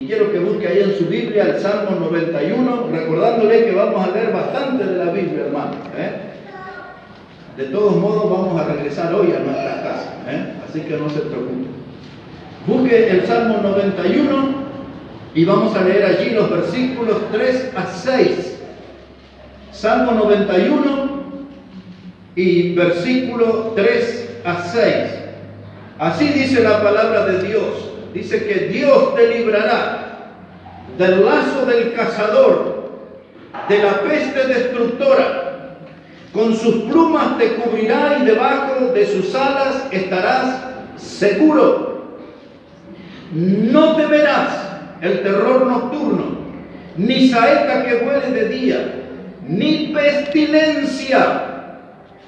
Quiero que busque ahí en su Biblia el Salmo 91, recordándole que vamos a leer bastante de la Biblia, hermano. De todos modos, vamos a regresar hoy a nuestras casas, así que no se preocupe. Busque el Salmo 91 y vamos a leer allí los versículos 3 a 6. Salmo 91 y versículo 3 a 6. Así dice la palabra de Dios. Dice que Dios te librará del lazo del cazador, de la peste destructora. Con sus plumas te cubrirá y debajo de sus alas estarás seguro. No temerás el terror nocturno, ni saeta que vuele de día, ni pestilencia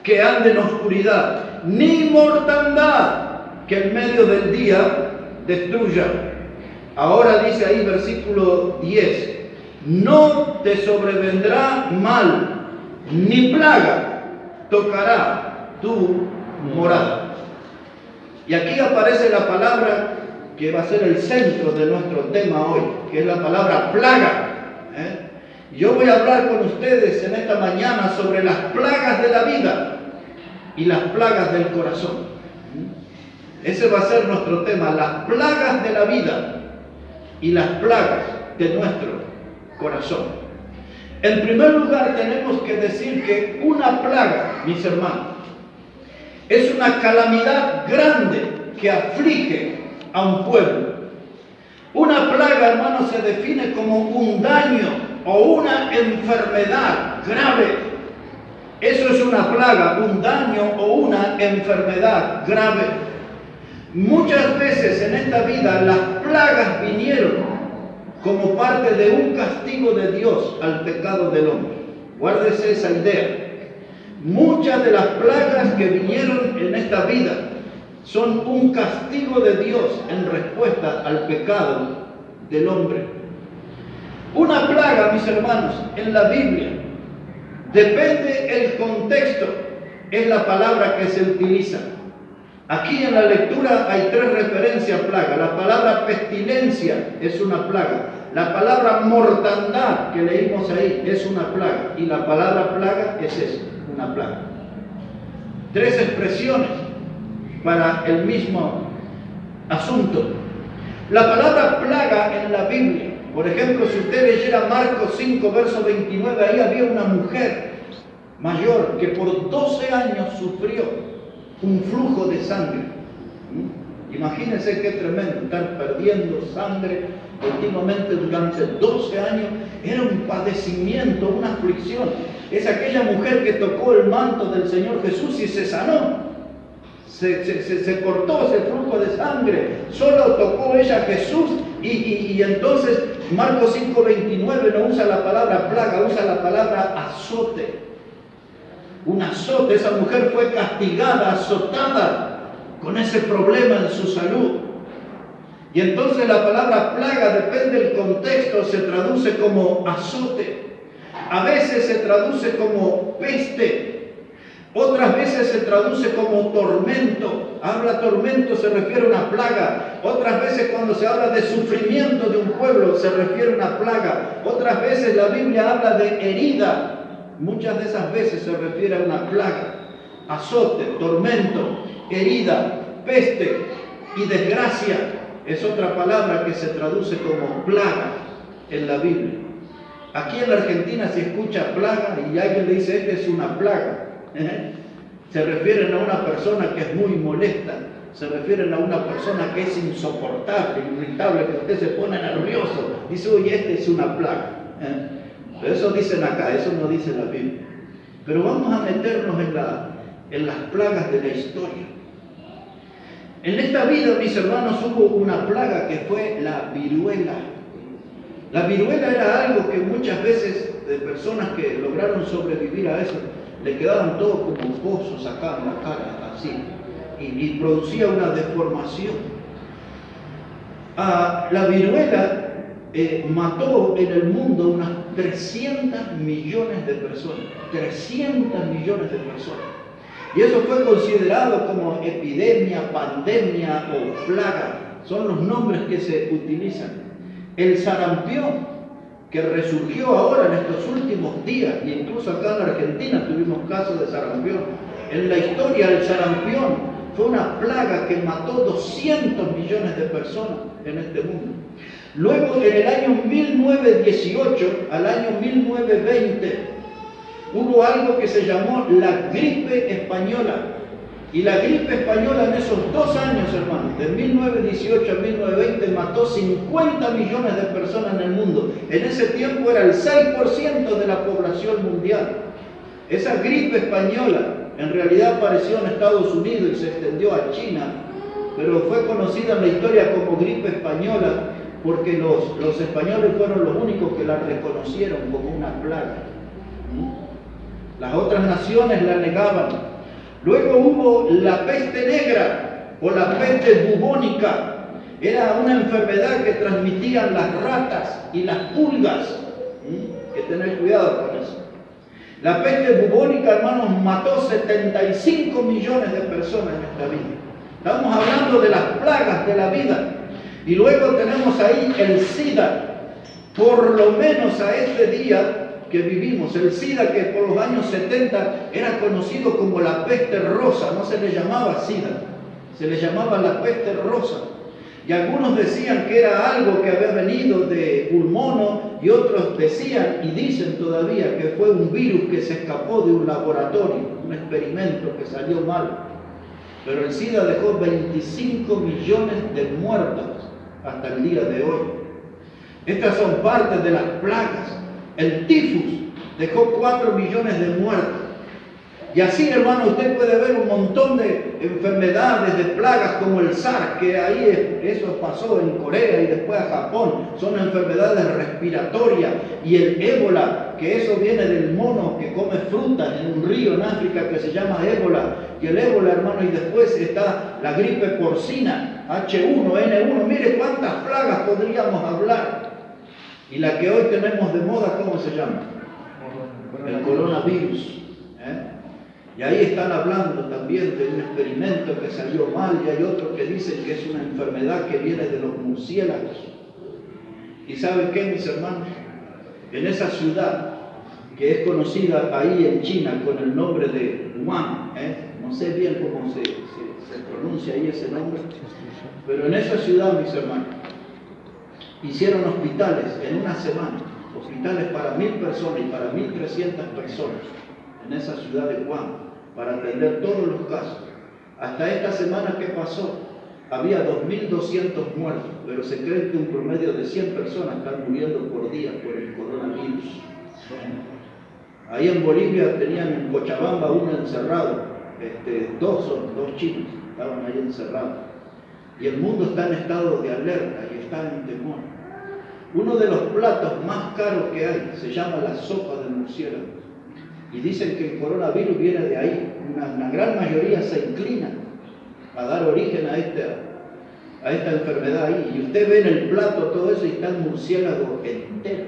que ande en oscuridad, ni mortandad que en medio del día destruya. Ahora dice ahí versículo 10, no te sobrevendrá mal, ni plaga tocará tu morada. Y aquí aparece la palabra que va a ser el centro de nuestro tema hoy, que es la palabra plaga. Yo voy a hablar con ustedes en esta mañana sobre las plagas de la vida y las plagas del corazón. Ese va a ser nuestro tema, las plagas de la vida y las plagas de nuestro corazón. En primer lugar, tenemos que decir que una plaga, mis hermanos, es una calamidad grande que aflige a un pueblo. Una plaga, hermanos, se define como un daño o una enfermedad grave. Eso es una plaga, un daño o una enfermedad grave. Muchas veces en esta vida las plagas vinieron como parte de un castigo de Dios al pecado del hombre. Guárdese esa idea. Muchas de las plagas que vinieron en esta vida son un castigo de Dios en respuesta al pecado del hombre. Una plaga, mis hermanos, en la Biblia, depende el contexto, es la palabra que se utiliza. Aquí en la lectura hay tres referencias a plaga. La palabra pestilencia es una plaga. La palabra mortandad que leímos ahí es una plaga. Y la palabra plaga es eso, una plaga. Tres expresiones para el mismo asunto. La palabra plaga en la Biblia, por ejemplo, si usted leyera Marcos 5, verso 29, ahí había una mujer mayor que por 12 años sufrió un flujo de sangre. Imagínense qué tremendo, estar perdiendo sangre continuamente durante 12 años. Era un padecimiento, una aflicción. Es aquella mujer que tocó el manto del Señor Jesús y se sanó. Se cortó ese flujo de sangre. Solo tocó ella a Jesús y entonces Marcos 5:29 no usa la palabra plaga, usa la palabra azote. Un azote, esa mujer fue castigada, azotada con ese problema en su salud. Y entonces la palabra plaga, depende del contexto, se traduce como azote. A veces se traduce como peste. Otras veces se traduce como tormento. Habla tormento, se refiere a una plaga. Otras veces cuando se habla de sufrimiento de un pueblo, se refiere a una plaga. Otras veces la Biblia habla de herida. Muchas de esas veces se refiere a una plaga, azote, tormento, herida, peste y desgracia. Es otra palabra que se traduce como plaga en la Biblia. Aquí en la Argentina se escucha plaga y alguien le dice, esta es una plaga. Se refieren a una persona que es muy molesta, se refieren a una persona que es insoportable, irritable, que usted se pone nervioso. Dice, oye, esta es una plaga. Pero eso dicen acá, eso no dice la Biblia. Pero vamos a meternos en las plagas de la historia. En esta vida, mis hermanos, hubo una plaga que fue la viruela. La viruela era algo que muchas veces de personas que lograron sobrevivir a eso, le quedaban todos como pozos acá en la cara, así, y producía una deformación. La viruela mató en el mundo unas 300 millones de personas. 300 millones de personas. Y eso fue considerado como epidemia, pandemia o plaga. Son los nombres que se utilizan. el sarampión, que resurgió ahora en estos últimos días, e incluso acá en la Argentina tuvimos casos de sarampión. En la historia el sarampión fue una plaga que mató 200 millones de personas en este mundo. Luego, en el año 1918 al año 1920, hubo algo que se llamó la gripe española. Y la gripe española en esos 2 años, hermanos, de 1918 a 1920, mató 50 millones de personas en el mundo. En ese tiempo era el 6% de la población mundial. Esa gripe española en realidad apareció en Estados Unidos y se extendió a China, pero fue conocida en la historia como gripe española porque los españoles fueron los únicos que la reconocieron como una plaga. Las otras naciones la negaban. Luego hubo la peste negra o la peste bubónica. Era una enfermedad que transmitían las ratas y las pulgas. Hay que tener cuidado con eso. La peste bubónica, hermanos, mató 75 millones de personas en esta vida. Estamos hablando de las plagas de la vida. Y luego tenemos ahí el SIDA. Por lo menos a este día que vivimos, el SIDA, que por los años 70 era conocido como la peste rosa, no se le llamaba SIDA, se le llamaba la peste rosa. Y algunos decían que era algo que había venido de un mono, y otros decían y dicen todavía que fue un virus que se escapó de un laboratorio, un experimento que salió mal. Pero el SIDA dejó 25 millones de muertos hasta el día de hoy. Estas son partes de las plagas. El tifus dejó 4 millones de muertos. Y así, hermano, usted puede ver un montón de enfermedades, de plagas como el SARS, que ahí eso pasó en Corea y después a Japón. Son enfermedades respiratorias. Y el ébola, que eso viene del mono que come frutas en un río en África que se llama ébola. Y el ébola, hermano, y después está la gripe porcina, H1N1. Mire cuántas plagas podríamos hablar. Y la que hoy tenemos de moda, ¿cómo se llama? El coronavirus. Y ahí están hablando también de un experimento que salió mal, y hay otros que dicen que es una enfermedad que viene de los murciélagos. ¿Y saben qué, mis hermanos? En esa ciudad que es conocida ahí en China con el nombre de Wuhan, no sé bien cómo se pronuncia ahí ese nombre, pero en esa ciudad, mis hermanos, hicieron hospitales en una semana, hospitales para 1000 personas y para 1300 personas en esa ciudad de Wuhan, para atender todos los casos. Hasta esta semana que pasó, había 2200 muertos, pero se cree que un promedio de 100 personas están muriendo por día por el coronavirus. Ahí en Bolivia tenían en Cochabamba uno encerrado, dos chinos estaban ahí encerrados. Y el mundo está en estado de alerta y está en temor. Uno de los platos más caros que hay se llama la sopa de murciélago. Y dicen que el coronavirus viene de ahí. Una gran mayoría se inclina a dar origen a esta enfermedad ahí. Y usted ve en el plato todo eso y está el murciélago entero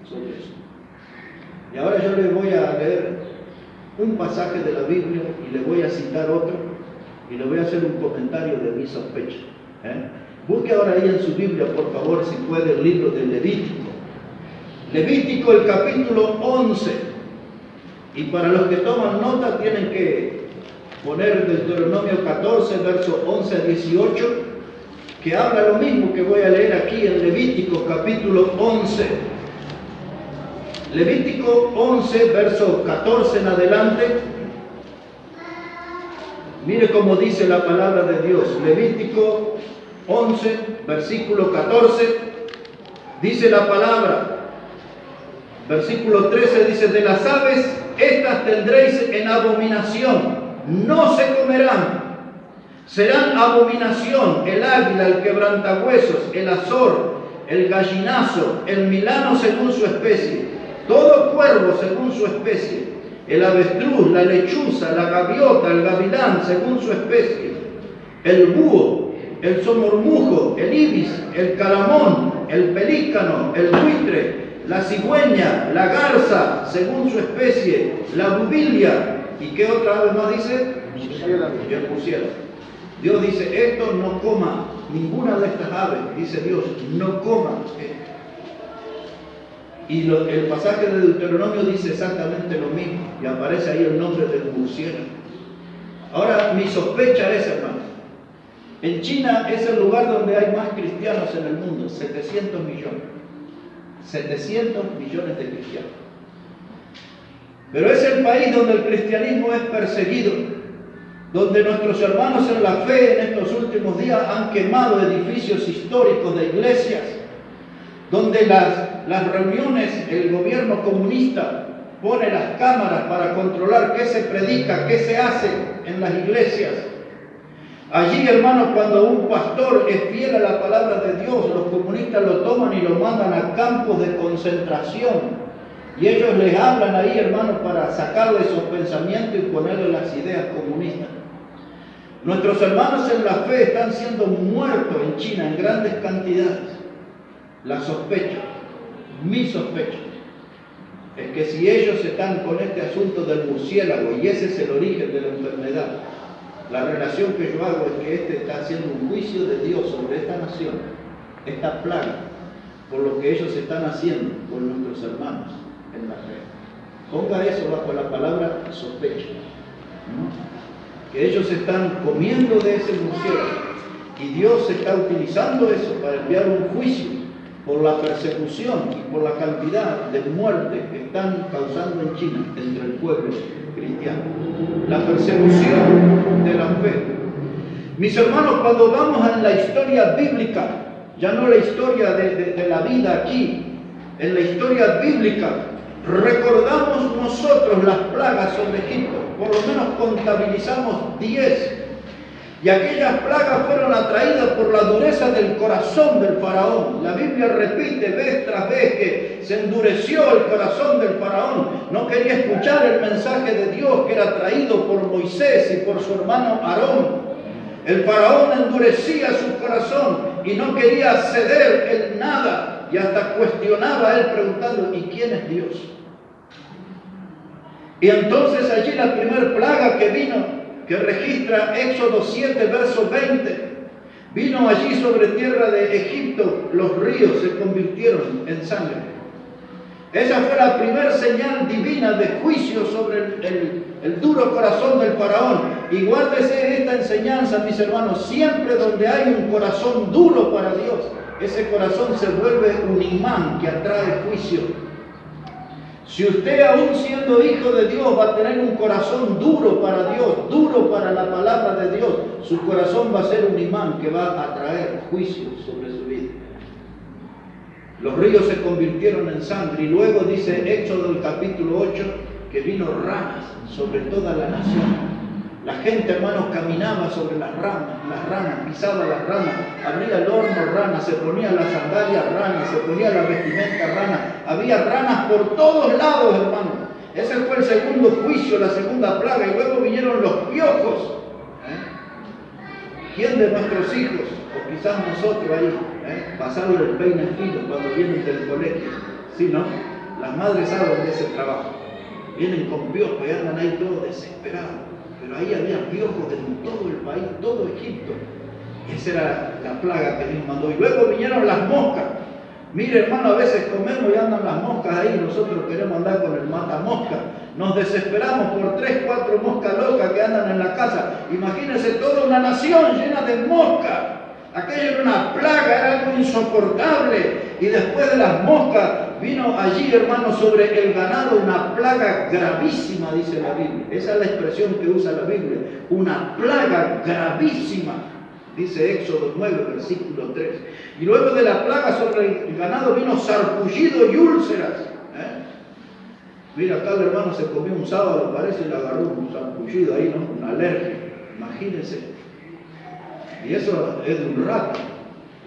sobre eso. Y ahora yo le voy a leer un pasaje de la Biblia y le voy a citar otro y le voy a hacer un comentario de mi sospecha. Busque ahora ahí en su Biblia, por favor, si puede, el libro de Levítico. Levítico, el capítulo 11. Y para los que toman nota tienen que poner Deuteronomio 14, verso 11 a 18, que habla lo mismo que voy a leer aquí en Levítico, capítulo 11. Levítico 11, verso 14 en adelante. Mire cómo dice la palabra de Dios. Levítico 11, versículo 14, dice la palabra. Versículo 13 dice: de las aves, estas tendréis en abominación, no se comerán. Serán abominación el águila, el quebrantahuesos, el azor, el gallinazo, el milano según su especie, todo cuervo según su especie, el avestruz, la lechuza, la gaviota, el gavilán según su especie, el búho, el somormujo, el ibis, el calamón, el pelícano, el buitre, la cigüeña, la garza según su especie, la bubilia. ¿Y qué otra ave más dice? Y el murciélago. Dios dice: esto no coma ninguna de estas aves. Dice Dios: no coma esto. Y el pasaje de Deuteronomio dice exactamente lo mismo, y aparece ahí el nombre del murciélago. Ahora, mi sospecha es, hermano, en China es el lugar donde hay más cristianos en el mundo, 700 millones. 700 millones de cristianos. Pero es el país donde el cristianismo es perseguido, donde nuestros hermanos en la fe en estos últimos días han quemado edificios históricos de iglesias, donde las reuniones, el gobierno comunista pone las cámaras para controlar qué se predica, qué se hace en las iglesias. Allí, hermanos, cuando un pastor es fiel a la palabra de Dios, los comunistas lo toman y lo mandan a campos de concentración. Y ellos les hablan ahí, hermanos, para sacarle esos pensamientos y ponerle las ideas comunistas. Nuestros hermanos en la fe están siendo muertos en China en grandes cantidades. La sospecha, mi sospecha, es que si ellos están con este asunto del murciélago y ese es el origen de la enfermedad, la relación que yo hago es que este está haciendo un juicio de Dios sobre esta nación, esta plaga, por lo que ellos están haciendo con nuestros hermanos en la fe. Ponga eso bajo la palabra sospecha, ¿no? Que ellos están comiendo de ese murciélago y Dios está utilizando eso para enviar un juicio por la persecución y por la cantidad de muerte que están causando en China entre el pueblo cristiano. La persecución de la fe. Mis hermanos, cuando vamos en la historia bíblica, ya no la historia de la vida aquí, en la historia bíblica, recordamos nosotros las plagas sobre Egipto, por lo menos contabilizamos 10. Y aquellas plagas fueron atraídas por la dureza del corazón del faraón. La Biblia repite vez tras vez que se endureció el corazón del faraón. No quería escuchar el mensaje de Dios que era traído por Moisés y por su hermano Aarón. El faraón endurecía su corazón y no quería ceder en nada. Y hasta cuestionaba a él preguntando, ¿y quién es Dios? Y entonces allí la primera plaga que vino, que registra Éxodo 7, verso 20, vino allí sobre tierra de Egipto, los ríos se convirtieron en sangre. Esa fue la primera señal divina de juicio sobre el duro corazón del faraón. Y guárdese esta enseñanza, mis hermanos, siempre donde hay un corazón duro para Dios, ese corazón se vuelve un imán que atrae juicio. Si usted, aún siendo hijo de Dios, va a tener un corazón duro para Dios, duro para la palabra de Dios, su corazón va a ser un imán que va a traer juicio sobre su vida. Los ríos se convirtieron en sangre y luego dice Éxodo el capítulo 8 que vino ranas sobre toda la nación. La gente, hermanos, caminaba sobre las ranas, pisaba las ranas, abría el horno rana, se ponía las sandalias rana, se ponía la vestimenta rana. Había ranas por todos lados, hermanos. Ese fue el segundo juicio, la segunda plaga. Y luego vinieron los piojos. ¿Quién de nuestros hijos, o quizás nosotros ahí, pasando el peine fino cuando vienen del colegio? ¿Sí, no? Las madres saben de ese trabajo. Vienen con piojos y andan ahí todos desesperados. Pero ahí había piojos en todo el país, todo Egipto. Esa era la plaga que Dios mandó. Y luego vinieron las moscas. Mire, hermano, a veces comemos y andan las moscas ahí. Nosotros queremos andar con el matamosca. Nos desesperamos por 3, 4 moscas locas que andan en la casa. Imagínense toda una nación llena de moscas. Aquello era una plaga, era algo insoportable. Y después de las moscas vino allí, hermano, sobre el ganado una plaga gravísima, dice la Biblia. Esa es la expresión que usa la Biblia. Una plaga gravísima, dice Éxodo 9, versículo 3. Y luego de la plaga sobre el ganado vino sarpullido y úlceras. Mira, acá el hermano se comió un sábado, parece, y le agarró un sarpullido ahí, ¿no? Una alergia. Imagínense. Y eso es de un rato.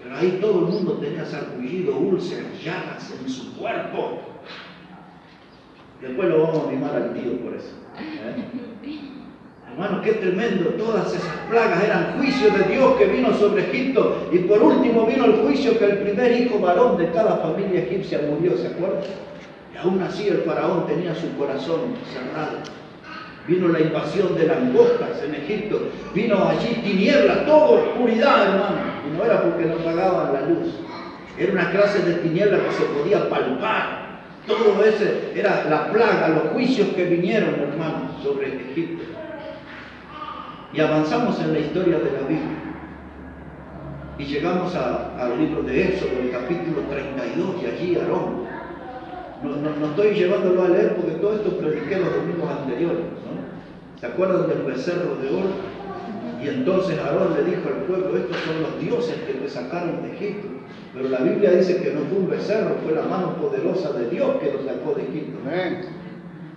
Pero ahí todo el mundo tenía sarpullido, úlceras, llagas en su cuerpo. Después lo vamos a animar al tío por eso. Hermano, qué tremendo. Todas esas plagas eran juicios de Dios que vino sobre Egipto. Y por último vino el juicio que el primer hijo varón de cada familia egipcia murió, ¿se acuerdan? Y aún así el faraón tenía su corazón cerrado. Vino la invasión de langostas en Egipto. Vino allí tinieblas, todo oscuridad, hermano. Y no era porque no pagaban la luz. Era una clase de tiniebla que se podía palpar. Todo ese era la plaga, los juicios que vinieron, hermanos, sobre Egipto. Y avanzamos en la historia de la Biblia. Y llegamos al libro de Éxodo, el capítulo 32, y allí Aarón. No estoy llevándolo a leer porque todo esto prediqué los domingos anteriores, ¿no? ¿Se acuerdan del becerro de oro? Y entonces Aarón le dijo al pueblo, estos son los dioses que me sacaron de Egipto. Pero la Biblia dice que no fue un becerro, fue la mano poderosa de Dios que los sacó de Egipto.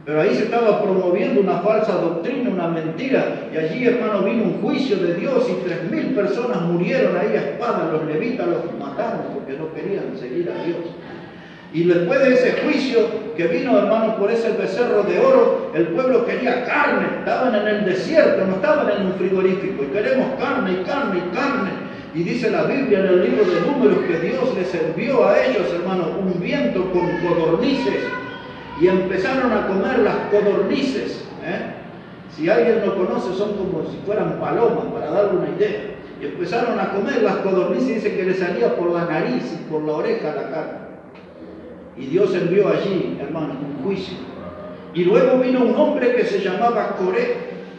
Pero ahí se estaba promoviendo una falsa doctrina, una mentira. Y allí, hermano, vino un juicio de Dios y 3.000 personas murieron ahí a espada. Los levitas los mataron porque no querían seguir a Dios. Y después de ese juicio que vino, hermano, por ese becerro de oro, el pueblo quería carne. Estaban en el desierto, no estaban en un frigorífico. Y queremos carne y carne y carne. Y dice la Biblia en el libro de Números que Dios les envió a ellos, hermano, un viento con codornices. Y empezaron a comer las codornices. Si alguien no conoce, son como si fueran palomas, para darle una idea. Y empezaron a comer las codornices y dice que les salía por la nariz y por la oreja la carne. Y Dios envió allí, hermano, un juicio. Y luego vino un hombre que se llamaba Coré.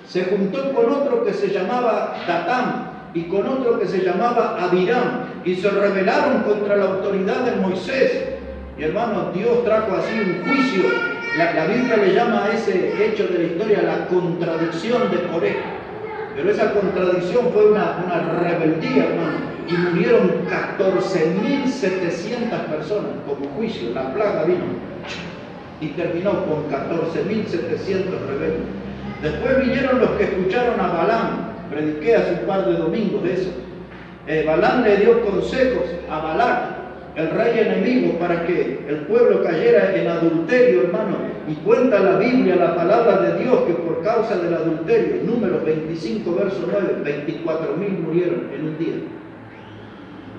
Se juntó con otro que se llamaba Datán y con otro que se llamaba Abiram. Y se rebelaron contra la autoridad de Moisés. Y hermano, Dios trajo así un juicio. La Biblia le llama a ese hecho de la historia la contradicción de Coré. Pero esa contradicción fue una rebeldía, hermano. Y murieron 14.700 personas como juicio. La plaga vino y terminó con 14.700 rebeldes. Después vinieron los que escucharon a Balaam. Prediqué hace un par de domingos de eso. Balaam le dio consejos a Balac, el rey enemigo, para que el pueblo cayera en adulterio, hermano. Y cuenta la Biblia, la palabra de Dios, que por causa del adulterio, Números 25, verso 9, 24.000 murieron en un día.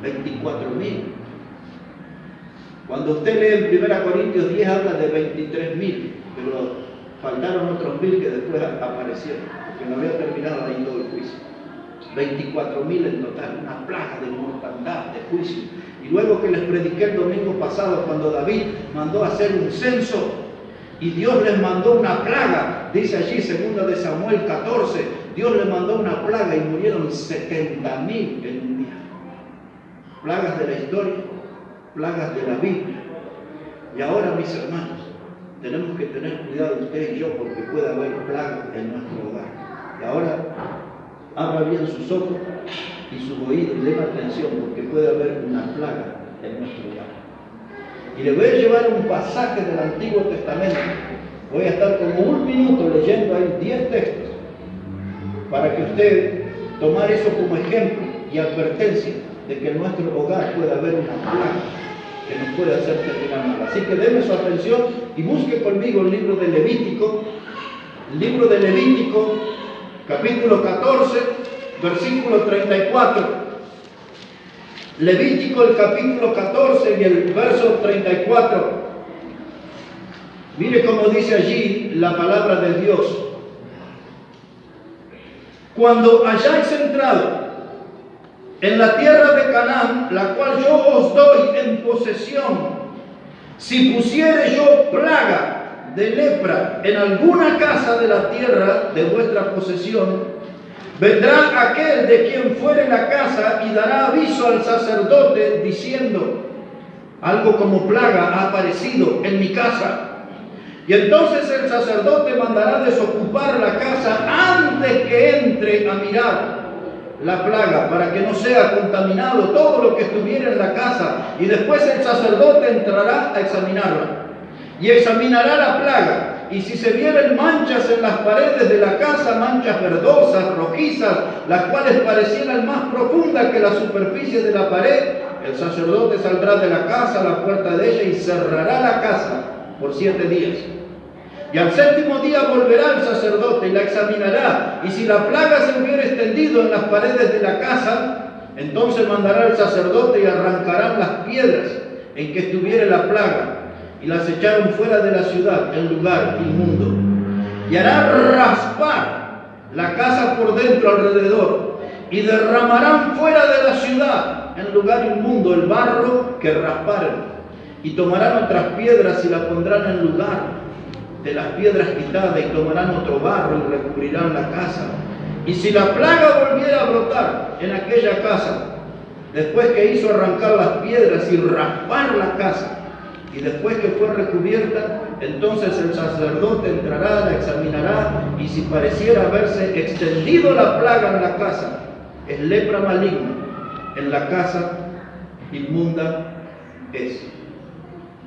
24.000. Cuando usted lee en 1 Corintios 10 habla de 23.000, pero faltaron otros 1.000 que después aparecieron, porque no había terminado ahí todo el juicio. 24.000 en total, una plaga de mortandad, de juicio. Y luego que les prediqué el domingo pasado, cuando David mandó a hacer un censo y Dios les mandó una plaga, dice allí 2 de Samuel 14, Dios les mandó una plaga y murieron 70.000 en un día. Plagas de la historia, plagas de la Biblia. Y ahora, mis hermanos, tenemos que tener cuidado usted y yo, porque puede haber plagas en nuestro hogar. Y ahora, abra bien sus ojos y sus oídos y den atención, porque puede haber una plaga en nuestro hogar. Y le voy a llevar un pasaje del Antiguo Testamento. Voy a estar como un minuto leyendo ahí 10 textos, para que usted tomar eso como ejemplo y advertencia de que en nuestro hogar puede haber una plaga que nos puede hacer terminar mal. Así que denme su atención y busque conmigo el libro de Levítico. El libro de Levítico, capítulo 14, versículo 34. Levítico, el capítulo 14 y el verso 34. Mire cómo dice allí la palabra de Dios. Cuando hayáis entrado en la tierra de Canaán, la cual yo os doy en posesión, si pusiere yo plaga de lepra en alguna casa de la tierra de vuestra posesión, vendrá aquel de quien fuere la casa y dará aviso al sacerdote diciendo: algo como plaga ha aparecido en mi casa. Y entonces el sacerdote mandará desocupar la casa antes que entre a mirar la plaga, para que no sea contaminado todo lo que estuviera en la casa. Y después el sacerdote entrará a examinarla y examinará la plaga. Y si se vieren manchas en las paredes de la casa, manchas verdosas, rojizas, las cuales parecieran más profundas que la superficie de la pared, el sacerdote saldrá de la casa a la puerta de ella y cerrará la casa por 7 días. Y al 7º día volverá el sacerdote y la examinará. Y si la plaga se hubiera extendido en las paredes de la casa, entonces mandará el sacerdote y arrancarán las piedras en que estuviera la plaga y las echaron fuera de la ciudad, en lugar inmundo. Y hará raspar la casa por dentro alrededor, y derramarán fuera de la ciudad, en lugar inmundo, el barro que rasparen. Y tomarán otras piedras y las pondrán en lugar de las piedras quitadas, y tomarán otro barro y recubrirán la casa. Y si la plaga volviera a brotar en aquella casa, después que hizo arrancar las piedras y raspar la casa, y después que fue recubierta, entonces el sacerdote entrará, la examinará, y si pareciera haberse extendido la plaga en la casa, es lepra maligna en la casa, inmunda es.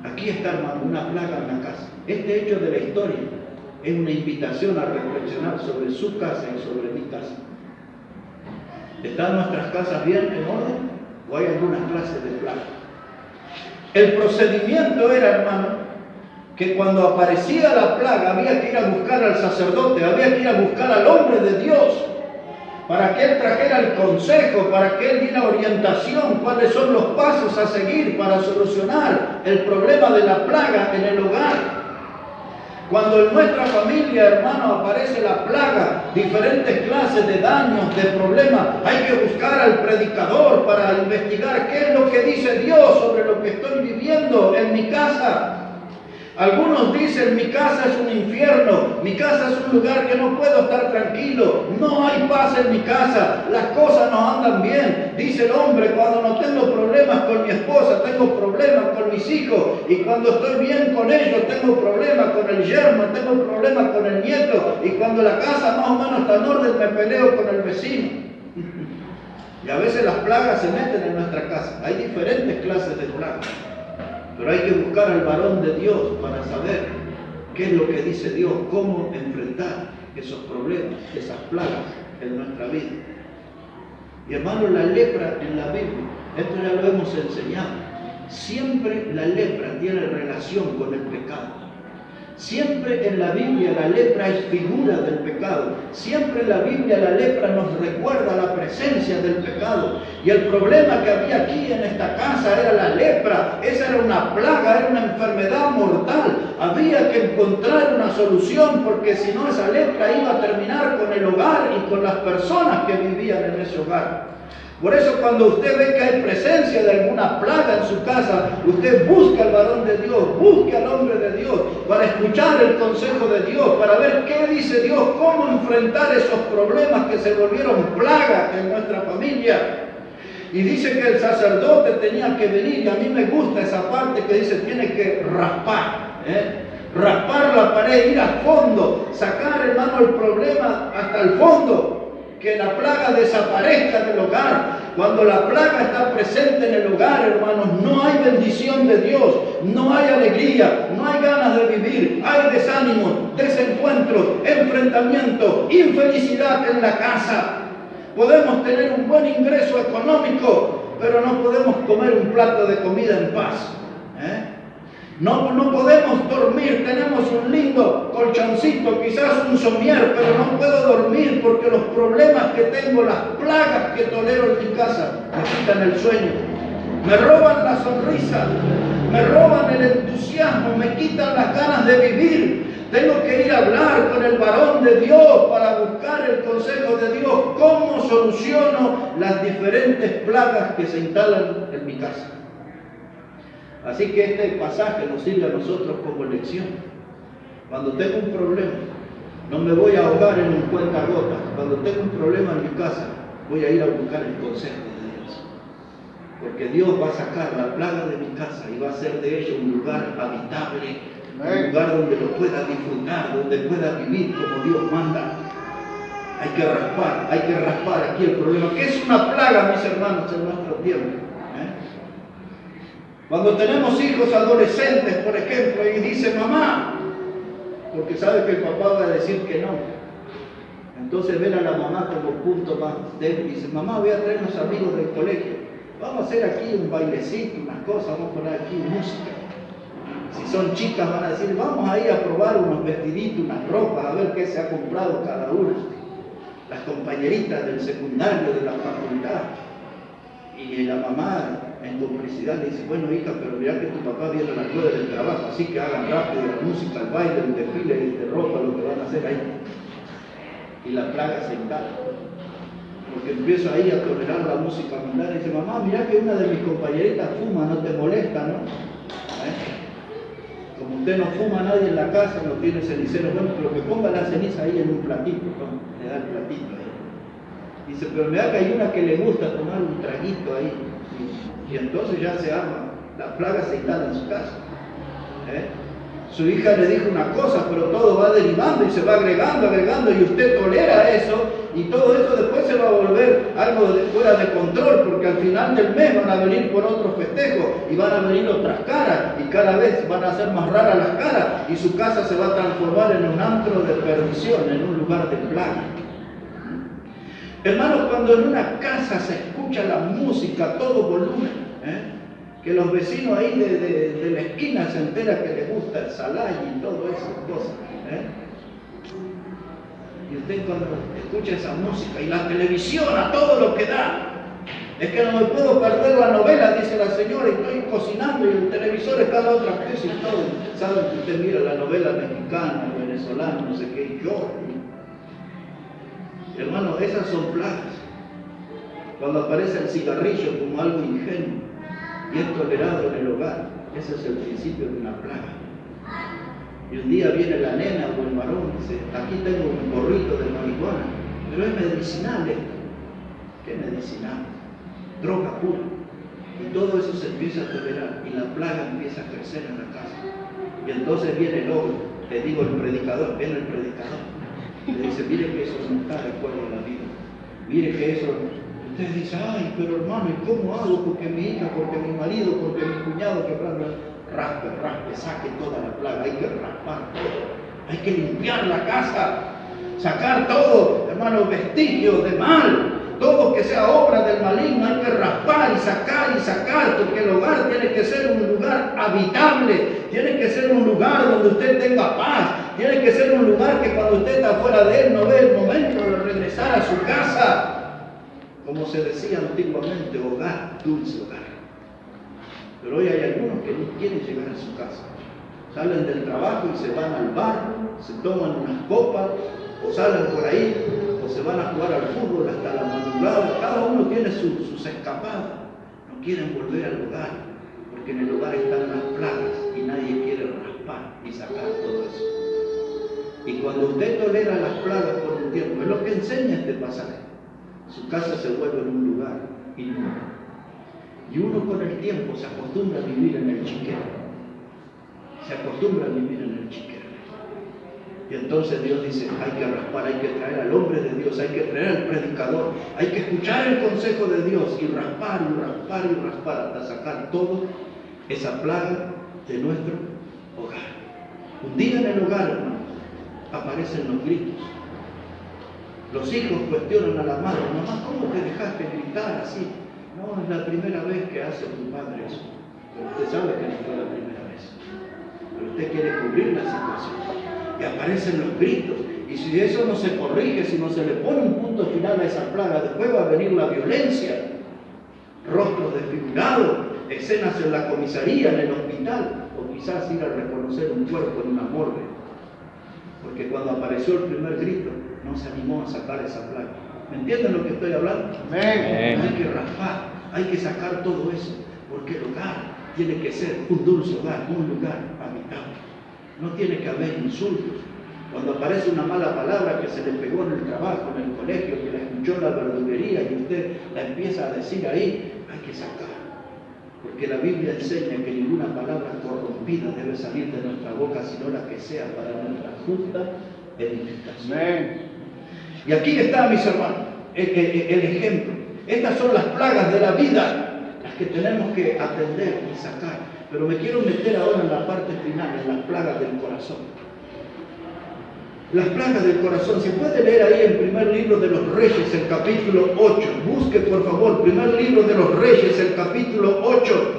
Aquí está, hermano, una plaga en la casa. Este hecho de la historia es una invitación a reflexionar sobre su casa y sobre mi casa. ¿Están nuestras casas bien en orden o hay algunas clases de plaga? El procedimiento era, hermano, que cuando aparecía la plaga había que ir a buscar al sacerdote, había que ir a buscar al hombre de Dios para que él trajera el consejo, para que él diera orientación, cuáles son los pasos a seguir para solucionar el problema de la plaga en el hogar. Cuando en nuestra familia, hermano, aparece la plaga, diferentes clases de daños, de problemas, hay que buscar al predicador para investigar qué es lo que dice Dios sobre lo que estoy viviendo en mi casa. Algunos dicen, mi casa es un infierno, mi casa es un lugar que no puedo estar tranquilo, no hay paz en mi casa, las cosas no andan bien. Dice el hombre, cuando no tengo problemas con mi esposa, tengo problemas con mis hijos, y cuando estoy bien con ellos, tengo problemas con el yerno, tengo problemas con el nieto, y cuando la casa más o menos está en orden, me peleo con el vecino. Y a veces las plagas se meten en nuestra casa, hay diferentes clases de plagas. Pero hay que buscar al varón de Dios para saber qué es lo que dice Dios, cómo enfrentar esos problemas, esas plagas en nuestra vida. Y hermano, la lepra en la Biblia, esto ya lo hemos enseñado, siempre la lepra tiene relación con el pecado. Siempre en la Biblia la lepra es figura del pecado. Siempre en la Biblia la lepra nos recuerda la presencia del pecado. Y el problema que había aquí en esta casa era la lepra. Esa era una plaga, era una enfermedad mortal. Había que encontrar una solución, porque si no, esa lepra iba a terminar con el hogar y con las personas que vivían en ese hogar. Por eso, cuando usted ve que hay presencia de alguna plaga en su casa, usted busca al varón de Dios, busque al hombre de Dios para escuchar el consejo de Dios, para ver qué dice Dios, cómo enfrentar esos problemas que se volvieron plaga en nuestra familia. Y dice que el sacerdote tenía que venir, y a mí me gusta esa parte que dice, tiene que raspar, raspar la pared, ir a fondo, sacar, hermano, el problema hasta el fondo, que la plaga desaparezca del hogar. Cuando la plaga está presente en el hogar, hermanos, no hay bendición de Dios, no hay alegría, no hay ganas de vivir, hay desánimo, desencuentros, enfrentamiento, infelicidad en la casa. Podemos tener un buen ingreso económico, pero no podemos comer un plato de comida en paz. No podemos dormir, tenemos un lindo colchoncito, quizás un somier, pero no puedo dormir porque los problemas que tengo, las plagas que tolero en mi casa, me quitan el sueño, me roban la sonrisa, me roban el entusiasmo, me quitan las ganas de vivir. Tengo que ir a hablar con el varón de Dios para buscar el consejo de Dios, cómo soluciono las diferentes plagas que se instalan en mi casa. Así que este pasaje nos sirve a nosotros como lección. Cuando tengo un problema, no me voy a ahogar en un cuentagotas. Cuando tengo un problema en mi casa, voy a ir a buscar el consejo de Dios. Porque Dios va a sacar la plaga de mi casa y va a hacer de ella un lugar habitable, un lugar donde lo pueda disfrutar, donde pueda vivir como Dios manda. Hay que raspar aquí el problema. ¿Qué es una plaga, mis hermanos, en nuestro tiempo? Cuando tenemos hijos adolescentes, por ejemplo, y dice mamá, porque sabe que el papá va a decir que no. Entonces ven a la mamá como punto más débil y dice, mamá, voy a traer unos amigos del colegio. Vamos a hacer aquí un bailecito, unas cosas, vamos a poner aquí música. Si son chicas van a decir, vamos a ir a probar unos vestiditos, unas ropas, a ver qué se ha comprado cada una. Las compañeritas del secundario, de la facultad. Y la mamá, en complicidad, le dice, bueno hija, pero mira que tu papá viene a las 9 del trabajo, así que hagan rápido la música, el baile, el desfile, de ropa, lo que van a hacer ahí. Y la plaga se instala. Porque empiezo ahí a tolerar la música mundana y dice, mamá, mira que una de mis compañeritas fuma, no te molesta, ¿no? usted no fuma nadie en la casa, no tiene cenicero, bueno, pero que ponga la ceniza ahí en un platito, ¿no? Le da el platito ahí. Dice, pero me da que hay una que le gusta tomar un traguito ahí. Y entonces ya se arma, la plaga se instala en su casa. Su hija le dijo una cosa, pero todo va derivando y se va agregando, y usted tolera eso, y todo eso después se va a volver algo fuera de control, porque al final del mes van a venir por otro festejo, y van a venir otras caras, y cada vez van a ser más raras las caras, y su casa se va a transformar en un antro de perdición, en un lugar de plaga. Hermanos, cuando en una casa se escucha la música a todo volumen, que los vecinos ahí de la esquina se enteran que les gusta el salay y todas esas cosas, y usted cuando escucha esa música y la televisión a todo lo que da, es que no me puedo perder la novela, dice la señora, y estoy cocinando y el televisor está la otra cosa y todo. Saben que usted mira la novela mexicana, venezolana, no sé qué, y yo. Hermano, esas son plagas. Cuando aparece el cigarrillo como algo ingenuo y es tolerado en el hogar, ese es el principio de una plaga. Y un día viene la nena o el varón y dice, aquí tengo un gorrito de marihuana, pero es medicinal esto. ¿Qué medicinal? Droga pura. Y todo eso se empieza a tolerar y la plaga empieza a crecer en la casa. Y entonces viene el ogro, le digo el predicador, viene el predicador. Le dice, mire que eso no está de acuerdo a la vida. Mire que eso... Usted dice, ay, pero hermano, ¿y cómo hago? Porque mi hija, porque mi marido, porque mi cuñado, que raspe, saque toda la plaga. Hay que raspar todo. Hay que limpiar la casa. Sacar todo, hermano, vestigios de mal. Todo que sea obra del maligno, hay que raspar y sacar, porque el hogar tiene que ser un lugar habitable, tiene que ser un lugar donde usted tenga paz, tiene que ser un lugar que cuando usted está fuera de él no ve el momento de regresar a su casa. Como se decía antiguamente, hogar, dulce hogar. Pero hoy hay algunos que no quieren llegar a su casa. Salen del trabajo y se van al bar, se toman unas copas, o salen por ahí, o se van a jugar al fútbol hasta la madrugada. Cada uno tiene sus escapadas. No quieren volver al hogar, porque en el hogar están las plagas y nadie quiere raspar y sacar todo eso. Y cuando usted tolera las plagas por un tiempo, es lo que enseña este pasaje. Su casa se vuelve en un lugar inmundo. Y uno con el tiempo se acostumbra a vivir en el chiquero. Se acostumbra a vivir en el chiquero. Y entonces Dios dice, hay que raspar, hay que traer al hombre de Dios, hay que traer al predicador, hay que escuchar el consejo de Dios y raspar hasta sacar todo esa plaga de nuestro hogar. Un día en el hogar, hermanos, aparecen los gritos. Los hijos cuestionan a la madre, mamá, ¿cómo te dejaste gritar así? No, es la primera vez que hace tu padre eso. Pero usted sabe que no fue la primera vez. Pero usted quiere cubrir la situación. Y aparecen los gritos. Y si eso no se corrige, si no se le pone un punto final a esa plaga, después va a venir la violencia. Rostros desfigurados, escenas en la comisaría, en el hospital, o quizás ir a reconocer un cuerpo en una morgue. Porque cuando apareció el primer grito, no se animó a sacar esa plaga. ¿Me entienden lo que estoy hablando? Amén. Hay que raspar, hay que sacar todo eso, porque el hogar tiene que ser un dulce hogar, un lugar habitable. No tiene que haber insultos. Cuando aparece una mala palabra que se le pegó en el trabajo, en el colegio, que la escuchó en la verdulería y usted la empieza a decir ahí, hay que sacar. Porque la Biblia enseña que ninguna palabra corrompida debe salir de nuestra boca, sino la que sea para nuestra justa edificación. Amén. Y aquí está, mis hermanos, el ejemplo. Estas son las plagas de la vida, las que tenemos que atender y sacar. Pero me quiero meter ahora en la parte final, en las plagas del corazón. Las plagas del corazón, se puede leer ahí en primer libro de los Reyes, el capítulo 8. Busque, por favor, primer libro de los Reyes, el capítulo 8.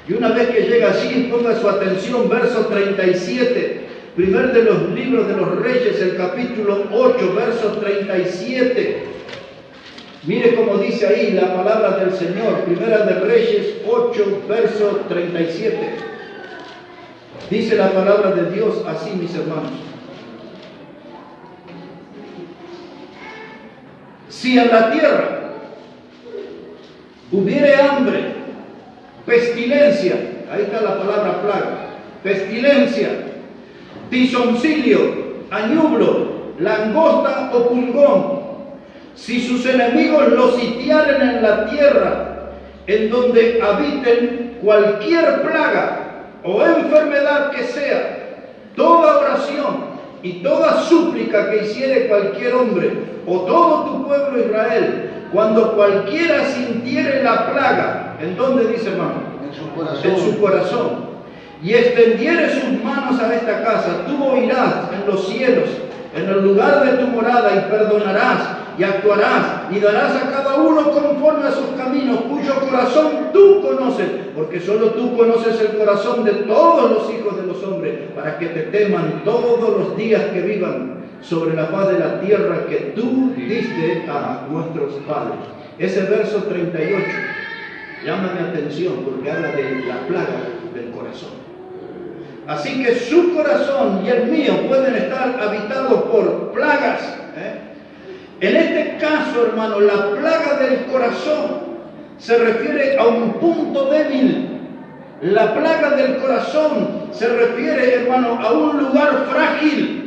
Y una vez que llega allí, ponga su atención, verso 37. Primer de los libros de los Reyes, el capítulo 8, verso 37. Mire cómo dice ahí la palabra del Señor. Primera de Reyes 8, verso 37. Dice la palabra de Dios así, mis hermanos. Si en la tierra hubiere hambre, pestilencia, ahí está la palabra plaga, pestilencia, tizoncilio, añublo, langosta o pulgón. Si sus enemigos los sitiaren en la tierra, en donde habiten cualquier plaga o enfermedad que sea, toda oración y toda súplica que hiciere cualquier hombre o todo tu pueblo Israel, cuando cualquiera sintiere la plaga, ¿en dónde dice, hermano? En su corazón, y extendiere sus manos a esta casa, tú oirás en los cielos, en el lugar de tu morada, y perdonarás, y actuarás, y darás a cada uno conforme a sus caminos, cuyo corazón tú conoces, porque solo tú conoces el corazón de todos los hijos de los hombres, para que te teman todos los días que vivan sobre la faz de la tierra que tú diste a nuestros padres. Ese verso 38 llama mi atención porque habla de la plaga del corazón. Así que su corazón y el mío pueden estar habitados por plagas. En este caso, hermano, la plaga del corazón se refiere a un punto débil. La plaga del corazón se refiere, hermano, a un lugar frágil.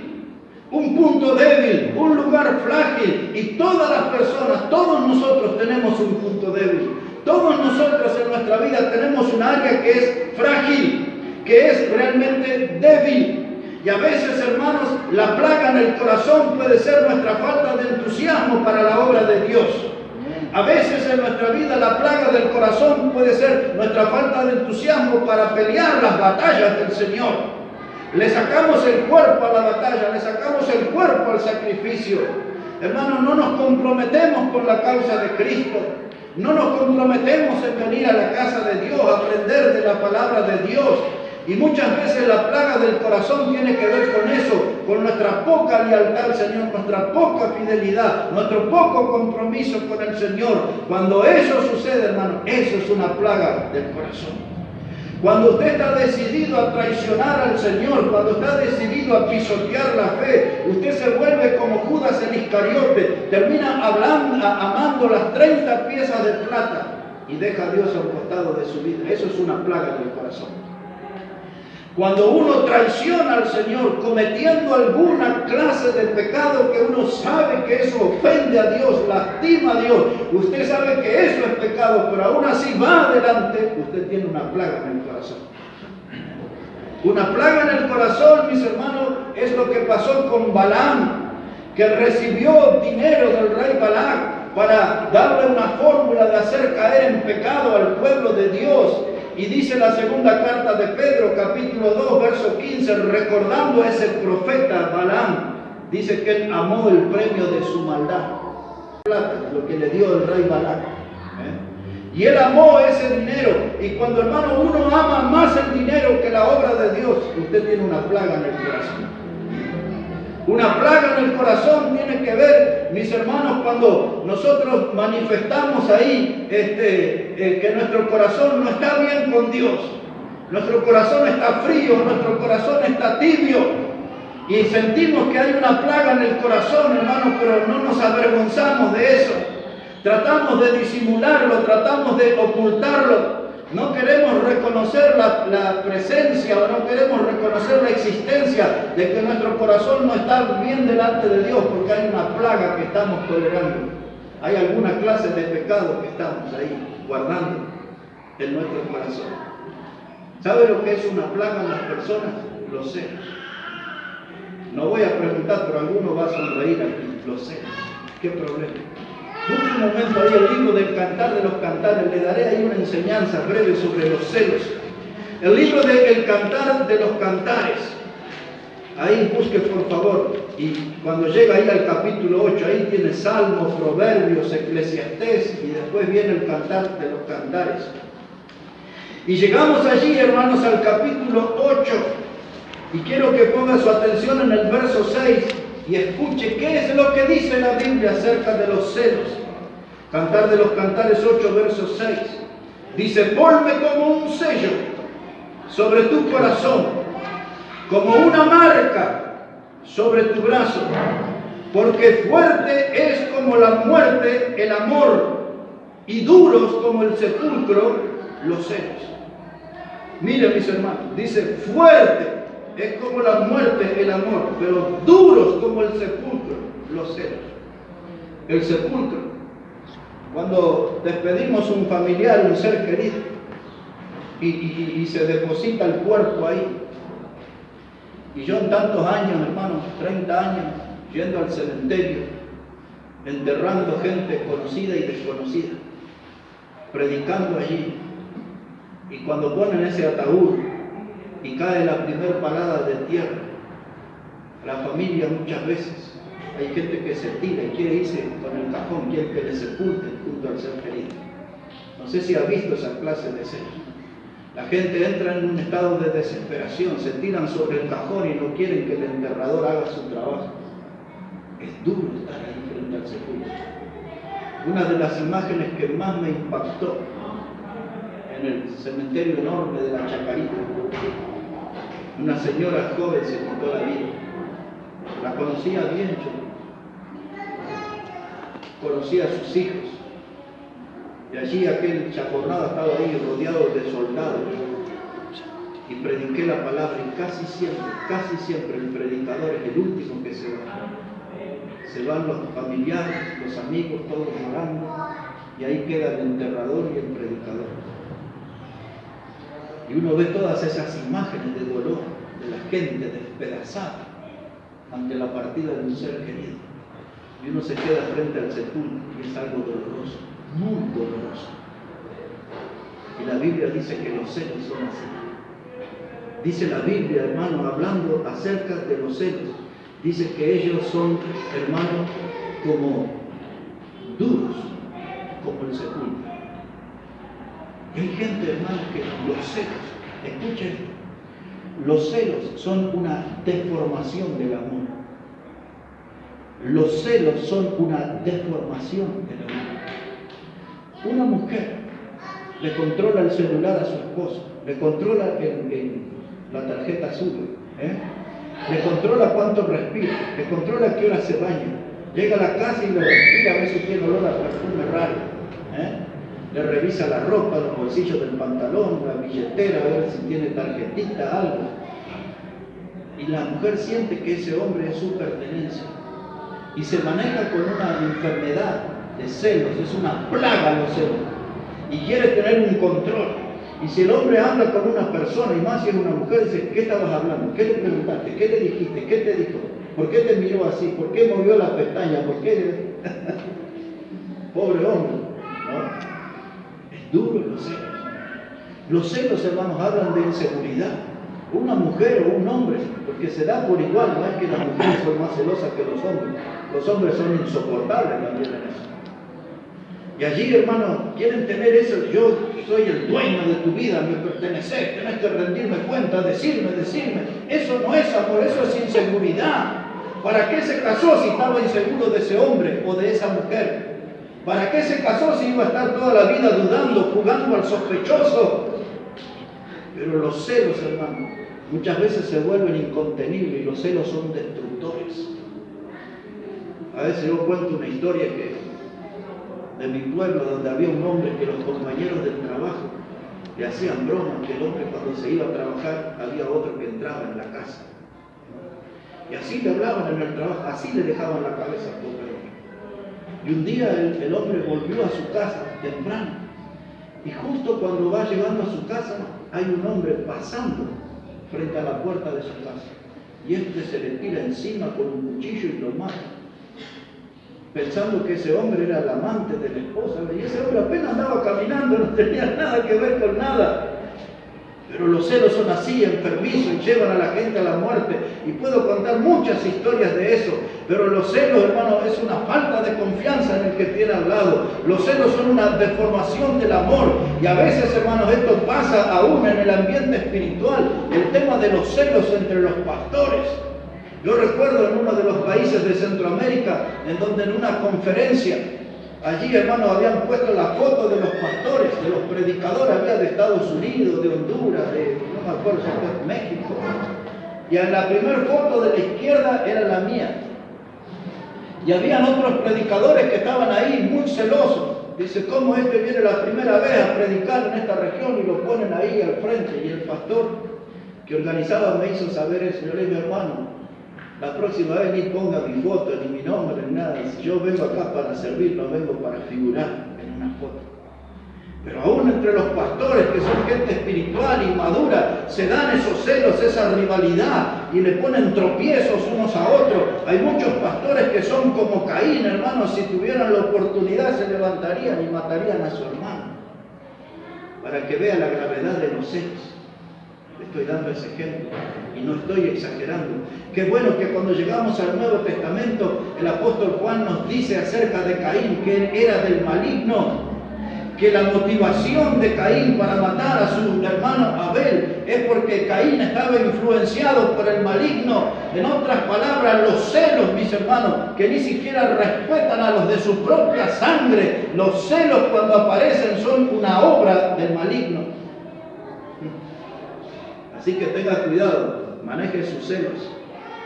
Un punto débil, un lugar frágil. Y todas las personas, todos nosotros tenemos un punto débil. Todos nosotros en nuestra vida tenemos un área que es frágil, que es realmente débil. Y a veces, hermanos, la plaga en el corazón puede ser nuestra falta de entusiasmo para la obra de Dios. A veces en nuestra vida la plaga del corazón puede ser nuestra falta de entusiasmo para pelear las batallas del Señor. Le sacamos el cuerpo a la batalla, le sacamos el cuerpo al sacrificio. Hermanos, no nos comprometemos con la causa de Cristo. No nos comprometemos en venir a la casa de Dios, a aprender de la palabra de Dios. Y muchas veces la plaga del corazón tiene que ver con eso, con nuestra poca lealtad al Señor, nuestra poca fidelidad, nuestro poco compromiso con el Señor. Cuando eso sucede, hermano, eso es una plaga del corazón. Cuando usted está decidido a traicionar al Señor, cuando está decidido a pisotear la fe, usted se vuelve como Judas el Iscariote, termina amando las 30 piezas de plata y deja a Dios a un costado de su vida. Eso es una plaga del corazón. Cuando uno traiciona al Señor cometiendo alguna clase de pecado que uno sabe que eso ofende a Dios, lastima a Dios, usted sabe que eso es pecado, pero aún así va adelante, usted tiene una plaga en el corazón. Una plaga en el corazón, mis hermanos, es lo que pasó con Balaam, que recibió dinero del rey Balac para darle una fórmula de hacer caer en pecado al pueblo de Dios. Y dice la segunda carta de Pedro, capítulo 2, verso 15, recordando a ese profeta Balaam, dice que él amó el premio de su maldad, lo que le dio el rey Balac. Y él amó ese dinero. Y cuando, hermano, uno ama más el dinero que la obra de Dios, usted tiene una plaga en el corazón. Una plaga en el corazón tiene que ver, mis hermanos, cuando nosotros manifestamos ahí que nuestro corazón no está bien con Dios. Nuestro corazón está frío, nuestro corazón está tibio. Y sentimos que hay una plaga en el corazón, hermanos, pero no nos avergonzamos de eso. Tratamos de disimularlo, tratamos de ocultarlo. No queremos reconocer la presencia o no queremos reconocer la existencia de que nuestro corazón no está bien delante de Dios porque hay una plaga que estamos tolerando. Hay alguna clase de pecado que estamos ahí guardando en nuestro corazón. ¿Sabe lo que es una plaga en las personas? Los celos. No voy a preguntar, pero alguno va a sonreír aquí. Los celos. ¿Qué problema? Busque un momento ahí el libro del Cantar de los Cantares, le daré ahí una enseñanza breve sobre los celos. El libro del Cantar de los Cantares, ahí busque por favor, y cuando llega ahí al capítulo 8, ahí tiene Salmos, Proverbios, Eclesiastés, y después viene el Cantar de los Cantares. Y llegamos allí, hermanos, al capítulo 8, y quiero que ponga su atención en el verso 6, y escuche qué es lo que dice la Biblia acerca de los celos. Cantar de los Cantares 8, verso 6. Dice, ponme como un sello sobre tu corazón, como una marca sobre tu brazo, porque fuerte es como la muerte el amor, y duros como el sepulcro los celos. Mire, mis hermanos, dice fuerte Es como la muerte, el amor, pero duros como el sepulcro, los celos. El sepulcro. Cuando despedimos un familiar, un ser querido, y se deposita el cuerpo ahí. Y yo en tantos años, hermanos, 30 años, yendo al cementerio, enterrando gente conocida y desconocida, predicando allí. Y cuando ponen ese ataúd y cae la primera palada de tierra, la familia muchas veces, hay gente que se tira y quiere irse con el cajón, quiere que le sepulten junto al ser querido. No sé si ha visto esa clase de escenas. La gente entra en un estado de desesperación, se tiran sobre el cajón y no quieren que el enterrador haga su trabajo. Es duro estar ahí frente al sepulcro. Una de las imágenes que más me impactó en el cementerio enorme de la Chacarita, una señora joven se quitó la vida. La conocía bien yo. Conocía a sus hijos. Y allí aquel chacornado estaba ahí rodeado de soldados. Y prediqué la palabra y casi siempre el predicador es el último que se va. Se van los familiares, los amigos, todos llorando. Y ahí queda el enterrador y el predicador. Y uno ve todas esas imágenes de dolor de la gente despedazada ante la partida de un ser querido. Y uno se queda frente al sepulcro y es algo doloroso, muy doloroso. Y la Biblia dice que los celos son así. Dice la Biblia, hermano, hablando acerca de los celos, dice que ellos son, hermano, como duros, como el sepulcro. Y hay gente, hermano, que los celos, escuchen, los celos son una deformación del amor. Los celos son una deformación del amor. Una mujer le controla el celular a su esposo, le controla la tarjeta azul, le controla cuánto respira, le controla qué hora se baña, llega a la casa y lo respira a ver si tiene olor a perfume raro, le revisa la ropa, los bolsillos del pantalón, la billetera, a ver si tiene tarjetita, algo. Y la mujer siente que ese hombre es su pertenencia. Y se maneja con una enfermedad de celos, es una plaga los celos. Y quiere tener un control. Y si el hombre habla con una persona, y más si es una mujer, dice, ¿qué estabas hablando? ¿Qué le preguntaste? ¿Qué le dijiste? ¿Qué te dijo? ¿Por qué te miró así? ¿Por qué movió las pestañas? ¿Por qué? Pobre hombre, ¿no? Es duro los celos. Los celos, hermanos, hablan de inseguridad. Una mujer o un hombre, porque se da por igual, no es que las mujeres son más celosas que los hombres son insoportables también en eso. Y allí, hermano, quieren tener eso, yo soy el dueño de tu vida, me perteneces, tenés que rendirme cuenta, decirme, eso no es amor, eso es inseguridad. ¿Para qué se casó si estaba inseguro de ese hombre o de esa mujer? ¿Para qué se casó si iba a estar toda la vida dudando, jugando al sospechoso? Pero los celos, hermano, muchas veces se vuelven incontenibles y los celos son destructores. A veces yo cuento una historia de mi pueblo, donde había un hombre que los compañeros del trabajo le hacían bromas, que el hombre cuando se iba a trabajar había otro que entraba en la casa. Y así le hablaban en el trabajo, así le dejaban la cabeza al pobre hombre. Y un día el hombre volvió a su casa temprano. Y justo cuando va llegando a su casa, hay un hombre pasando frente a la puerta de su casa. Y se le tira encima con un cuchillo y lo mata. Pensando que ese hombre era el amante de la esposa. Y ese hombre apenas andaba caminando, no tenía nada que ver con nada. Pero los celos son así, enfermizos, y llevan a la gente a la muerte. Y puedo contar muchas historias de eso. Pero los celos, hermano, es una falta de confianza en el que tiene al lado. Los celos son una deformación del amor. Y a veces, hermanos, esto pasa aún en el ambiente espiritual. El tema de los celos entre los pastores. Yo recuerdo en uno de los países de Centroamérica, en donde en una conferencia, allí, hermanos, habían puesto la foto de los pastores, de los predicadores, había de Estados Unidos, de Honduras, no me acuerdo si fue de México. Y en la primera foto de la izquierda era la mía. Y habían otros predicadores que estaban ahí muy celosos. Dice, ¿cómo este viene la primera vez a predicar en esta región? Y lo ponen ahí al frente. Y el pastor que organizaba me hizo saber eso. Yo le dije, hermano, la próxima vez ni ponga mi foto, ni mi nombre, ni nada. Yo vengo acá para servir, no vengo para figurar en una foto. Pero aún entre los pastores, que son gente espiritual y madura, se dan esos celos, esa rivalidad, y le ponen tropiezos unos a otros. Hay muchos pastores que son como Caín, hermanos, si tuvieran la oportunidad se levantarían y matarían a su hermano, para que vea la gravedad de los celos. Le estoy dando ese ejemplo y no estoy exagerando. Qué bueno que cuando llegamos al Nuevo Testamento, el apóstol Juan nos dice acerca de Caín que él era del maligno, que la motivación de Caín para matar a su hermano Abel es porque Caín estaba influenciado por el maligno. En otras palabras, los celos, mis hermanos, que ni siquiera respetan a los de su propia sangre. Los celos, cuando aparecen, son una obra del maligno. Así que tenga cuidado, maneje sus celos,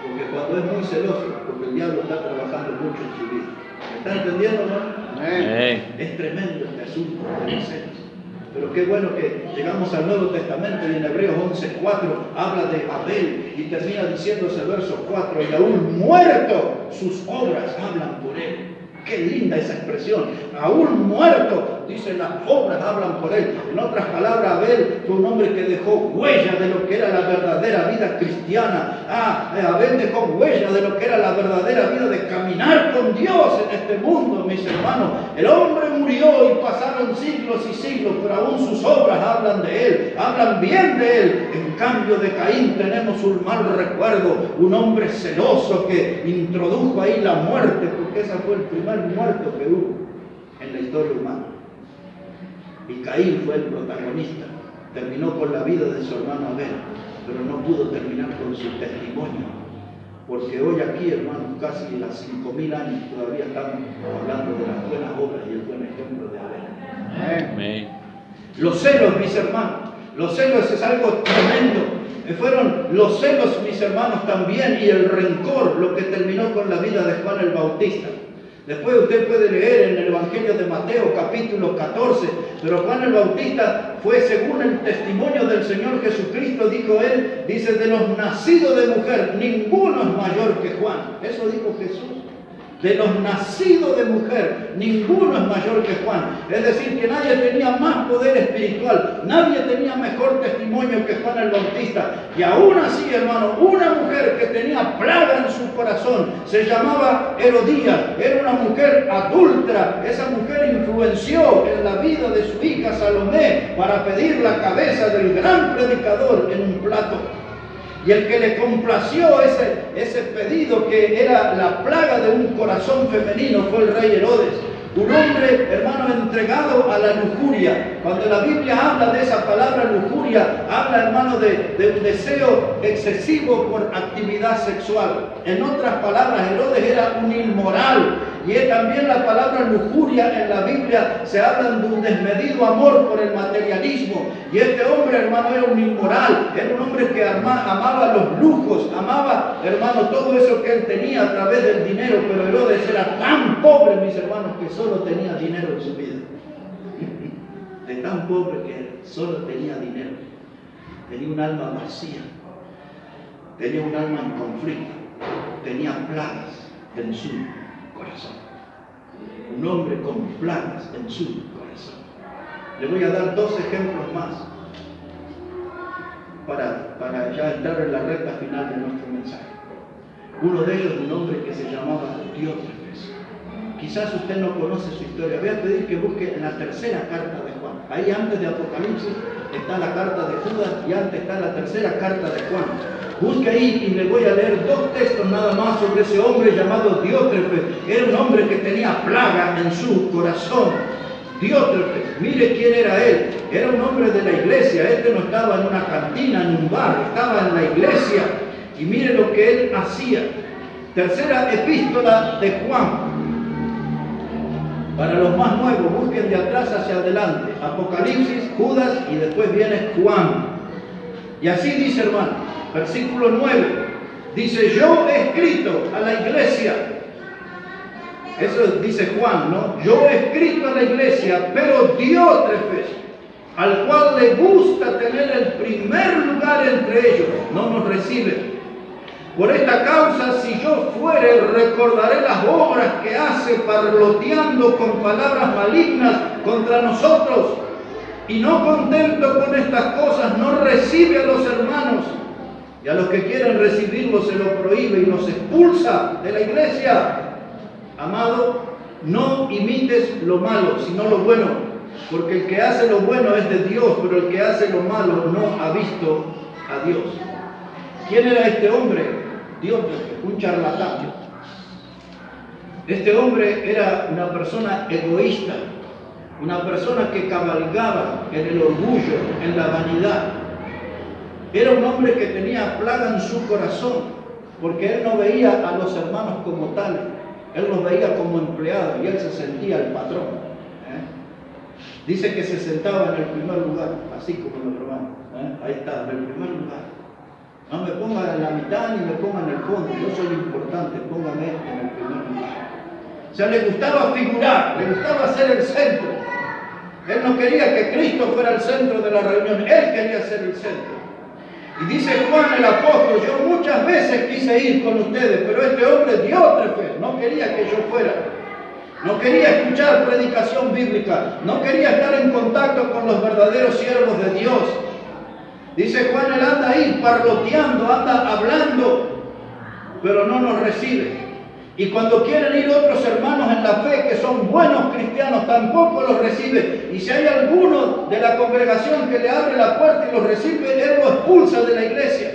porque cuando es muy celoso, porque el diablo está trabajando mucho en su vida. ¿Me están entendiendo, no? Es tremendo este asunto de los celos. Pero qué bueno que llegamos al Nuevo Testamento y en Hebreos 11:4 habla de Abel y termina diciéndose el verso 4, y aún muerto sus obras hablan por él. Qué linda esa expresión. Aún muerto, dice, las obras hablan por él. En otras palabras, Abel fue un hombre que dejó huella de lo que era la verdadera vida cristiana. Abel dejó huella de lo que era la verdadera vida de caminar con Dios en este mundo, mis hermanos. El hombre murió y pasaron siglos y siglos, pero aún sus obras hablan de él, hablan bien de él. En cambio de Caín tenemos un mal recuerdo, un hombre celoso que introdujo ahí la muerte, porque ese fue el primer muerto que hubo en la historia humana. Y Caín fue el protagonista. Terminó con la vida de su hermano Abel, pero no pudo terminar con su testimonio. Porque hoy aquí, hermanos, casi las 5.000 años todavía estamos hablando de las buenas obras y el buen ejemplo de Abel. Amén. Los celos, mis hermanos, los celos es algo tremendo. Fueron los celos, mis hermanos, también, y el rencor lo que terminó con la vida de Juan el Bautista. Después usted puede leer en el Evangelio de Mateo capítulo 14, pero Juan el Bautista fue, según el testimonio del Señor Jesucristo, dijo él, dice, de los nacidos de mujer, ninguno es mayor que Juan. Eso dijo Jesús. De los nacidos de mujer, ninguno es mayor que Juan. Es decir, que nadie tenía más poder espiritual, nadie tenía mejor testimonio que Juan el Bautista. Y aún así, hermano, una mujer que tenía plaga en su corazón, se llamaba Herodías, era una mujer adúltera. Esa mujer influenció en la vida de su hija Salomé para pedir la cabeza del gran predicador en un plato. Y el que le complació ese pedido, que era la plaga de un corazón femenino, fue el rey Herodes. Un hombre, hermano, entregado a la lujuria. Cuando la Biblia habla de esa palabra lujuria, habla, hermano, de un deseo excesivo por actividad sexual. En otras palabras, Herodes era un inmoral. Y también la palabra lujuria en la Biblia se habla de un desmedido amor por el materialismo. Y este hombre, hermano, era un inmoral, era un hombre que amaba los lujos, amaba, hermano, todo eso que él tenía a través del dinero. Pero Herodes era tan pobre, mis hermanos, que solo tenía dinero en su vida. De tan pobre que solo tenía dinero. Tenía un alma vacía, tenía un alma en conflicto, tenía plagas en su corazón. Un hombre con plagas en su corazón. Le voy a dar 2 ejemplos más para ya entrar en la recta final de nuestro mensaje. Uno de ellos, un hombre que se llamaba Diótrefes. Quizás usted no conoce su historia. Voy a pedir que busque en la tercera carta de Juan. Ahí antes de Apocalipsis está la carta de Judas y antes está la tercera carta de Juan. Busque ahí y le voy a leer 2 textos nada más sobre ese hombre llamado Diótrefes. Era un hombre que tenía plaga en su corazón. Diótrefes, mire quién era él. Era un hombre de la iglesia. Este no estaba en una cantina, en un bar, estaba en la iglesia. Y mire lo que él hacía. Tercera epístola de Juan. Para los más nuevos, busquen de atrás hacia adelante. Apocalipsis, Judas y después viene Juan. Y así dice, hermano, versículo 9. Dice, yo he escrito a la iglesia. Eso dice Juan, ¿no? Yo he escrito a la iglesia, pero Diótrefes, al cual le gusta tener el primer lugar entre ellos, no nos recibe. Por esta causa, si yo fuere, recordaré las obras que hace, parloteando con palabras malignas contra nosotros. Y no contento con estas cosas, no recibe a los hermanos. Y a los que quieren recibirlo se lo prohíbe y los expulsa de la iglesia. Amado, no imites lo malo, sino lo bueno. Porque el que hace lo bueno es de Dios, pero el que hace lo malo no ha visto a Dios. ¿Quién era este hombre? Dios, un charlatán. Este hombre era una persona egoísta, una persona que cabalgaba en el orgullo, en la vanidad. Era un hombre que tenía plaga en su corazón, porque él no veía a los hermanos como tales, él los veía como empleados y él se sentía el patrón. Dice que se sentaba en el primer lugar, así como los romanos. Ahí está, en el primer lugar. No me pongan en la mitad ni me pongan en el fondo, yo soy importante, póngame en el primer lugar. O sea, le gustaba figurar, le gustaba ser el centro. Él no quería que Cristo fuera el centro de la reunión, él quería ser el centro. Y dice Juan el apóstol, yo muchas veces quise ir con ustedes, pero este hombre diótrefe no quería que yo fuera. No quería escuchar predicación bíblica, no quería estar en contacto con los verdaderos siervos de Dios. Dice Juan, él anda ahí parloteando, anda hablando, pero no nos recibe. Y cuando quieren ir otros hermanos en la fe que son buenos cristianos, tampoco los recibe. Y si hay alguno de la congregación que le abre la puerta y los recibe, él lo expulsa de la iglesia.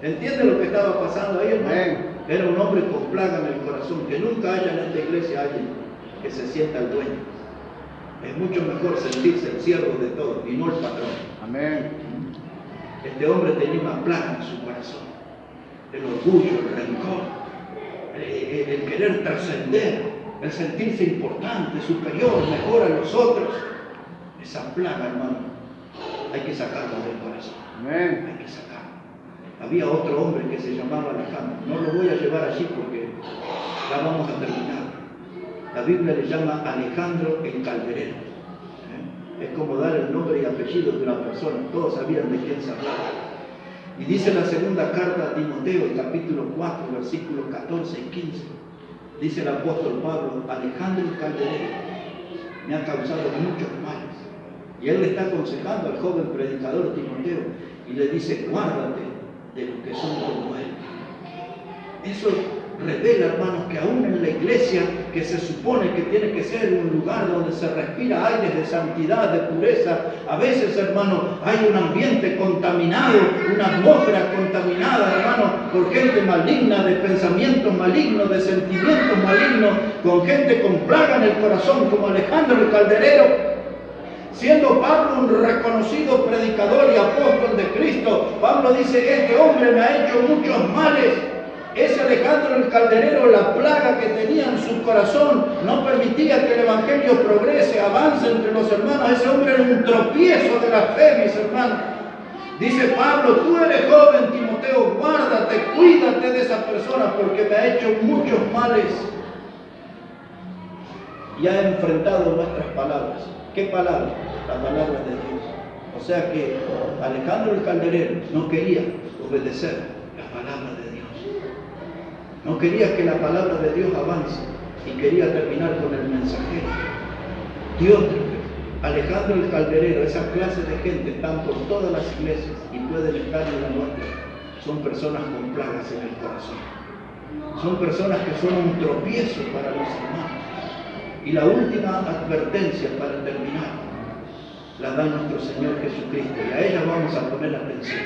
¿Entiende lo que estaba pasando ahí, hermano? Era un hombre con plaga en el corazón. Que nunca haya en esta iglesia alguien que se sienta el dueño. Es mucho mejor sentirse el siervo de todos y no el patrón. Amén. Este hombre tenía una plaga en su corazón. El orgullo, el rencor, el querer trascender, el sentirse importante, superior, mejor a los otros. Esa plaga, hermano, hay que sacarla del corazón. Amén. Hay que sacarla. Había otro hombre que se llamaba Alejandro. No lo voy a llevar allí porque ya vamos a terminar. La Biblia le llama Alejandro el Calderero. Es como dar el nombre y apellido de una persona. Todos sabían de quién se hablaba. Y dice la segunda carta a Timoteo, el capítulo 4, versículos 14 y 15. Dice el apóstol Pablo, Alejandro el Calderero me ha causado muchos males. Y él le está aconsejando al joven predicador Timoteo y le dice, guárdate de los que son como él. Eso revela, hermanos, que aún en la iglesia, que se supone que tiene que ser un lugar donde se respira aires de santidad, de pureza, a veces, hermano, hay un ambiente contaminado, una atmósfera contaminada, hermano, por gente maligna, de pensamientos malignos, de sentimientos malignos, con gente con plaga en el corazón, como Alejandro el Calderero. Siendo Pablo un reconocido predicador y apóstol de Cristo, Pablo dice, este hombre me ha hecho muchos males. Ese Alejandro el Calderero, la plaga que tenía en su corazón, no permitía que el evangelio progrese, avance entre los hermanos. Ese hombre era un tropiezo de la fe, mis hermanos. Dice Pablo, tú eres joven, Timoteo, guárdate, cuídate de esa persona porque me ha hecho muchos males. Y ha enfrentado nuestras palabras. ¿Qué palabras? La palabra de Dios. O sea que Alejandro el Calderero no quería obedecer la palabra de Dios. No quería que la palabra de Dios avance y quería terminar con el mensajero. Dios, Alejandro el Calderero, esa clase de gente están por todas las iglesias y pueden estar en la nuestra. Son personas con plagas en el corazón. Son personas que son un tropiezo para los hermanos. Y la última advertencia para terminar la da nuestro Señor Jesucristo y a ella vamos a poner atención.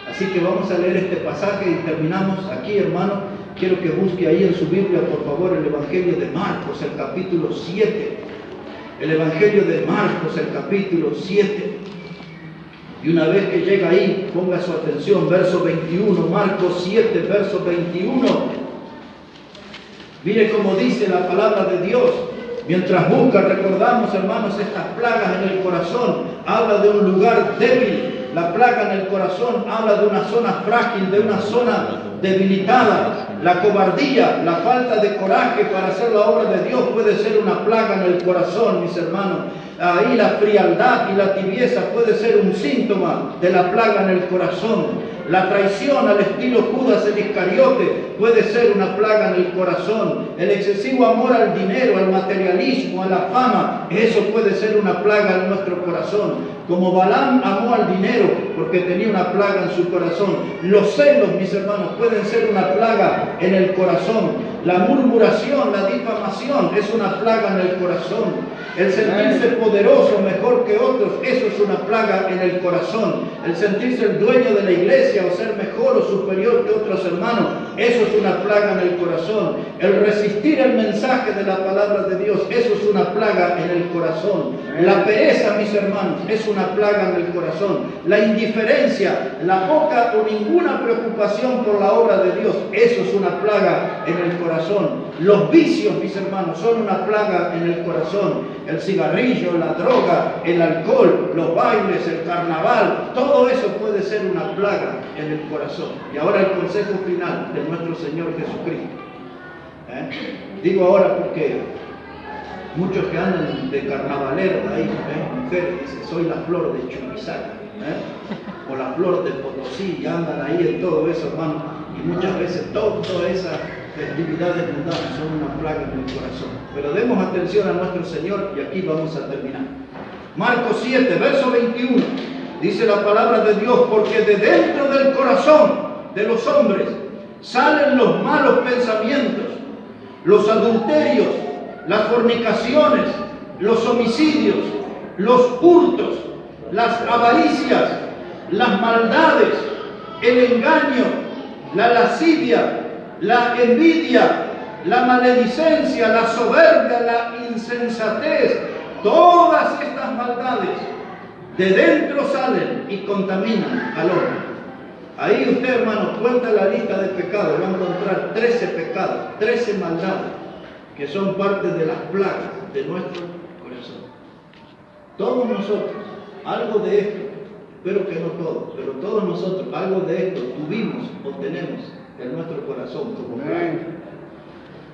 Así que vamos a leer este pasaje y terminamos aquí, hermano. Quiero que busque ahí en su Biblia, por favor, el Evangelio de Marcos, el capítulo 7. El Evangelio de Marcos, el capítulo 7. Y una vez que llega ahí, ponga su atención, verso 21, Marcos 7, verso 21. Mire cómo dice la palabra de Dios. Mientras busca, recordamos, hermanos, estas plagas en el corazón. Habla de un lugar débil. La plaga en el corazón habla de una zona frágil, de una zona debilitada. La cobardía, la falta de coraje para hacer la obra de Dios puede ser una plaga en el corazón, mis hermanos. Ahí la frialdad y la tibieza puede ser un síntoma de la plaga en el corazón. La traición al estilo Judas el Iscariote puede ser una plaga en el corazón. El excesivo amor al dinero, al materialismo, a la fama, eso puede ser una plaga en nuestro corazón. Como Balaam amó al dinero porque tenía una plaga en su corazón. Los celos, mis hermanos, pueden ser una plaga en el corazón. La murmuración, la difamación es una plaga en el corazón. El sentirse poderoso, mejor que otros, eso es una plaga en el corazón. El sentirse el dueño de la iglesia o ser mejor o superior que otros hermanos, eso es una plaga en el corazón. El resistir el mensaje de la palabra de Dios, eso es una plaga en el corazón. La pereza, mis hermanos, es una plaga en el corazón. La indiferencia, la poca o ninguna preocupación por la obra de Dios, eso es una plaga en el corazón. Los vicios, mis hermanos, son una plaga en el corazón. El cigarrillo, la droga, el alcohol, los bailes, el carnaval, todo eso puede ser una plaga en el corazón. Y ahora el consejo final de nuestro Señor Jesucristo. Digo ahora porque muchos que andan de carnavaleros ahí, mujeres, dicen, soy la flor de Chuquisaca, o la flor de Potosí, y andan ahí en todo eso, hermano. Y muchas veces todas esas festividades mundanas son una plaga en el corazón. Pero demos atención a nuestro Señor y aquí vamos a terminar. Marcos 7, verso 21, dice la palabra de Dios, porque de dentro del corazón de los hombres salen los malos pensamientos, los adulterios, las fornicaciones, los homicidios, los hurtos, las avaricias, las maldades, el engaño, la lascivia, la envidia, la maledicencia, la soberbia, la insensatez. Todas estas maldades de dentro salen y contaminan al hombre. Ahí usted, hermano, cuenta la lista de pecados, va a encontrar 13 pecados, 13 maldades, que son parte de las plagas de nuestro corazón. Todos nosotros, algo de esto, espero que no todos, pero todos nosotros, algo de esto tuvimos o tenemos en nuestro corazón como plaga.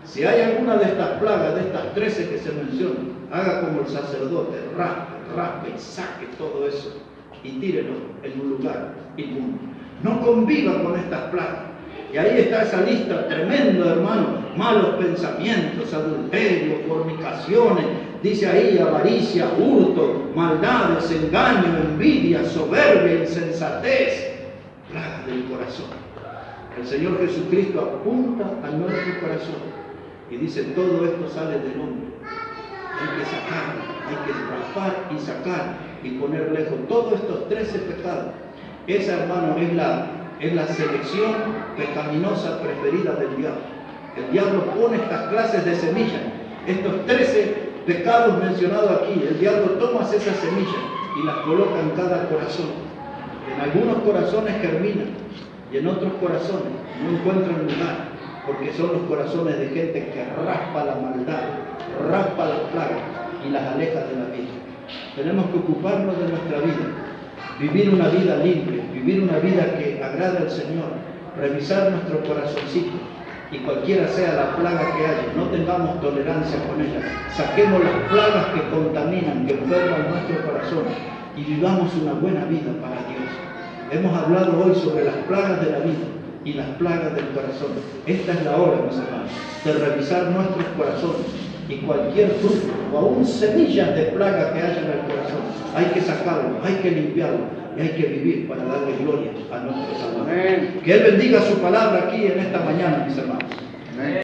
Si hay alguna de estas plagas, de estas 13 que se mencionan, haga como el sacerdote, raspe y saque todo eso y tírelo en un lugar inmundo. No conviva con estas plagas. Y ahí está esa lista tremenda, hermano. Malos pensamientos, adulterio, fornicaciones, dice ahí avaricia, hurto, maldades, engaño, envidia, soberbia, insensatez, plagas del corazón. El Señor Jesucristo apunta a nuestro corazón y dice, todo esto sale del hombre. Hay que sacarlo, hay que raspar y sacar y poner lejos todos estos 13 pecados. Esa, hermano, es la selección pecaminosa preferida del diablo. El diablo pone estas clases de semillas, estos 13 pecados mencionados aquí. El diablo toma esas semillas y las coloca en cada corazón. En algunos corazones germinan y en otros corazones no encuentran lugar, porque son los corazones de gente que raspa la maldad, raspa las plagas y las aleja de la vida. Tenemos que ocuparnos de nuestra vida, vivir una vida limpia, vivir una vida que agrade al Señor, revisar nuestro corazoncito y cualquiera sea la plaga que haya, no tengamos tolerancia con ella. Saquemos las plagas que contaminan, que enferman nuestro corazón y vivamos una buena vida para Dios. Hemos hablado hoy sobre las plagas de la vida y las plagas del corazón. Esta es la hora, mis hermanos, de revisar nuestros corazones y cualquier fruto o aún semillas de plaga que haya en el corazón, hay que sacarlo, hay que limpiarlo y hay que vivir para darle gloria a nuestro Salvador. Que Él bendiga su palabra aquí en esta mañana, mis hermanos. Amén.